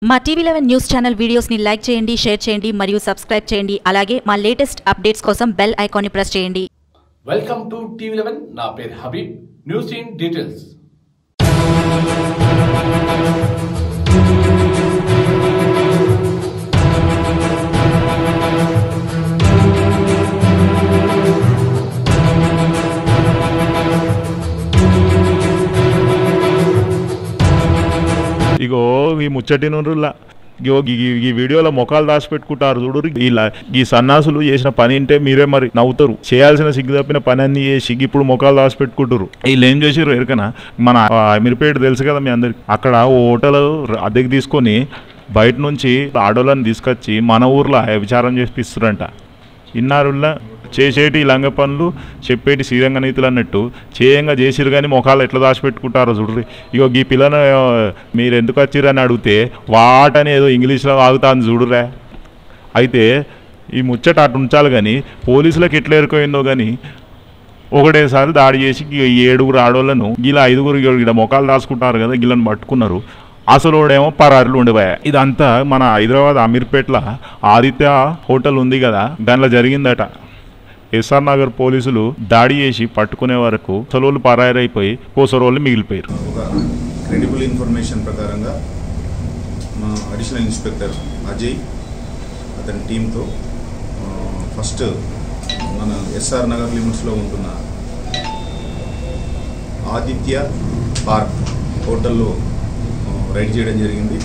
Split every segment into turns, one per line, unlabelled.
మా టీవీ11 news channel videos ని లైక్ చేయండి, షేర్ చేయండి మరియు సబ్స్క్రైబ్ చేయండి. అలాగే మా లేటెస్ట్ అప్డేట్స్ కోసం బెల్ ఐకాన్ ని ప్రెస్ చేయండి.
వెల్కమ్ టు టీవీ11. నా పేరు హబీబ్. News in details.
ఇగో ఈ ముచ్చటి నుండ్రులా ఈ వీడియోలో మొఖాలు దాచిపెట్టుకుంటారు చూడు. ఈ సన్నాసులు చేసిన పని అంటే మీరే మరి నవ్వుతారు. చేయాల్సిన సిగ్గు తప్పిన పని అన్ని చేసి ఇప్పుడు మొఖాలు దాచిపెట్టుకుంటారు. వీళ్ళు ఏం చేసారు ఎరకనా, మన అమీర్పేట తెలుసు కదా మీ అందరికి, అక్కడ ఓ హోటల్ అద్దెకి తీసుకొని బయట నుంచి ఆడోళ్ళని తీసుకొచ్చి మన ఊర్లో విచారం చేపిస్తారంట. ఇన్నారుల్లా చేసేటి లంగ పనులు చెప్పేటి శ్రీరంగ నీతులు అన్నట్టు చేయంగా చేసిరు కానీ మొఖాలు ఎట్లా దాచిపెట్టుకుంటారో చూడ్రి. ఇగో ఈ పిల్లను మీరు ఎందుకు వచ్చిర్రని అడిగితే వాటని ఏదో ఇంగ్లీష్లో ఆగుతాంది చూడురా. అయితే ఈ ముచ్చట అటు ఉంచాలి కానీ పోలీసులకు ఎట్లా ఎరుకోయిందో కానీ ఒకటేసారి దాడి చేసి ఈ 7 ఆడోళ్ళను ఇలా 5 ఇలా మొఖాలు దాచుకుంటారు కదా, వీళ్ళని పట్టుకున్నారు. అసలు వాడేమో పరారులు ఉండిపోయా. ఇదంతా మన హైదరాబాద్ అమీర్పేటలో ఆదిత్య హోటల్ ఉంది కదా, దానిలో జరిగిందట. ఎస్ఆర్ నగర్ పోలీసులు దాడి చేసి పట్టుకునే వరకు అసలు పరారైపోయి కోసరోళ్ళు మిగిలిపోయారు.
ఒక క్రెడిబుల్ ఇన్ఫర్మేషన్ ప్రకారంగా మా అడిషనల్ ఇన్స్పెక్టర్ అజయ్ అతని టీంతో ఫస్ట్ మన ఎస్ఆర్ నగర్ లిమిట్స్లో ఉంటున్న ఆదిత్య పార్క్ హోటల్లో రైడ్ చేయడం జరిగింది.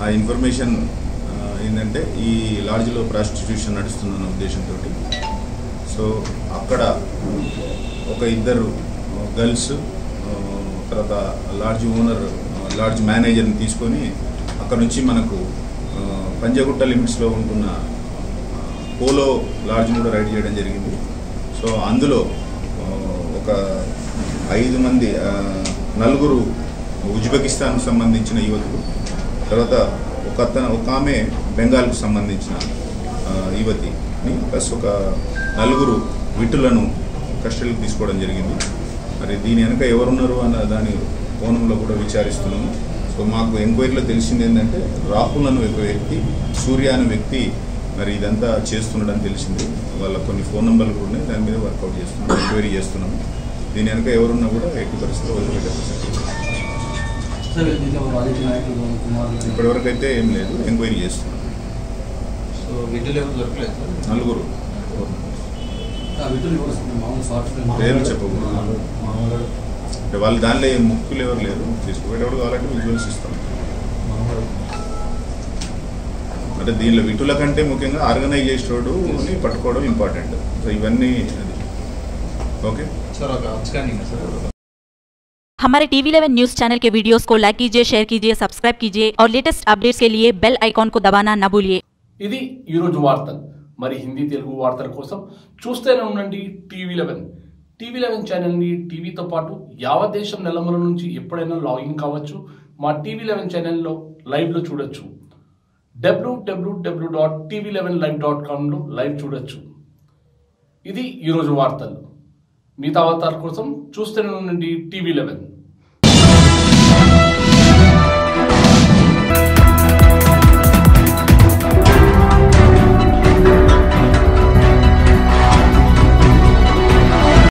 ఆ ఇన్ఫర్మేషన్ ఏంటంటే ఈ లాడ్జ్లో ప్రాస్టిట్యూషన్ నడుస్తుందన్న ఉద్దేశంతో సో అక్కడ ఒక 2 గర్ల్స్ తర్వాత లాడ్జ్ ఓనర్ లాడ్జ్ మేనేజర్ని తీసుకొని అక్కడ నుంచి మనకు పంజగుట్ట లిమిట్స్లో ఉంటున్న పోలో లాడ్జ్ని కూడా రైడ్ చేయడం జరిగింది. సో అందులో ఒక 5 మంది 4 ఉజ్బెకిస్తాన్కు సంబంధించిన యువతులు, తర్వాత ఒక ఆమె బెంగాల్కు సంబంధించిన యువతిని ప్లస్ ఒక 4 విటులను కస్టడీకి తీసుకోవడం జరిగింది. మరి దీని వెనక ఎవరున్నారు అన్న దాని కోణంలో కూడా విచారిస్తున్నాము. సో మాకు ఎంక్వైరీలో తెలిసింది ఏంటంటే రాహుల్ అనే ఒక వ్యక్తి, సూర్య అనే వ్యక్తి మరి ఇదంతా చేస్తున్నాడని తెలిసింది. వాళ్ళ కొన్ని ఫోన్ నెంబర్లు కూడా ఉన్నాయి, దాని మీద వర్కౌట్ చేస్తున్నాం, ఎంక్వైరీ చేస్తున్నాము. దీని వెనక ఎవరున్నా కూడా ఎట్టి పరిస్థితిలో వదిలిపెట్టే పరిస్థితి ఇప్పటివరకు అయితే ఏం లేదు, ఎంక్వైరీ చేస్తున్నాం. 4 పేర్లు చెప్పకూడదు అంటే వాళ్ళు దానిలో ముక్కులు ఎవరు లేరు. తీసుకుపోయేటప్పుడు కావాలంటే విజువల్స్ ఇస్తాం. అంటే దీనిలో విటుల కంటే ముఖ్యంగా ఆర్గనైజ్ చేసేటోడుని పట్టుకోవడం ఇంపార్టెంట్. సో ఇవన్నీ ఓకే సార్.
हमारे टीवी11 न्यूज चैनल के वीडियोस को लाइक कीजिए, शेयर कीजिए, सब्सक्राइब कीजिए और लेटेस्ट अपडेट्स के लिए बेल आइकॉन को दबाना न भूलिए.
ఇది ఈరోజు వార్తలు. మరి హిందీ తెలుగు వార్తల కోసం చూస్తూనే ఉండండి టీవీ11. టీవీ11 ఛానల్ని టీవీతో పాటు యావత్ దేశం నెలమల నుంచి ఎప్పుడైనా లాగిన్ కావచ్చు. మా టీవీ11 ఛానల్లో లైవ్లో చూడొచ్చు. www.tv11live.comలో లైవ్ చూడొచ్చు. ఇది ఈరోజు వార్తలు. మిగతా వార్తల కోసం చూస్తూనే ఉండండి టీవీ11.